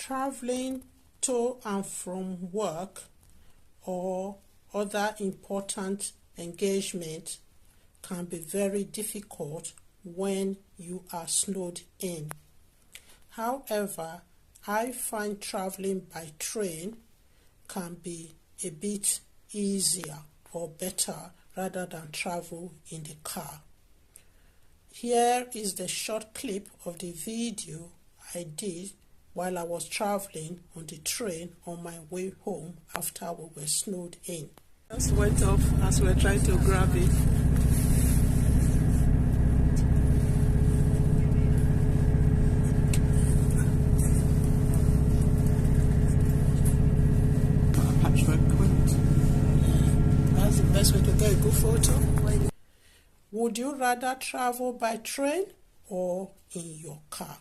Traveling to and from work or other important engagement can be very difficult when you are snowed in. However, I find traveling by train can be a bit easier or better rather than travel in the car. Here is the short clip of the video I did while I was traveling on the train on my way home after we were snowed in. Just went off as we were trying to grab it. That's the best way to get a good photo. Would you rather travel by train or in your car?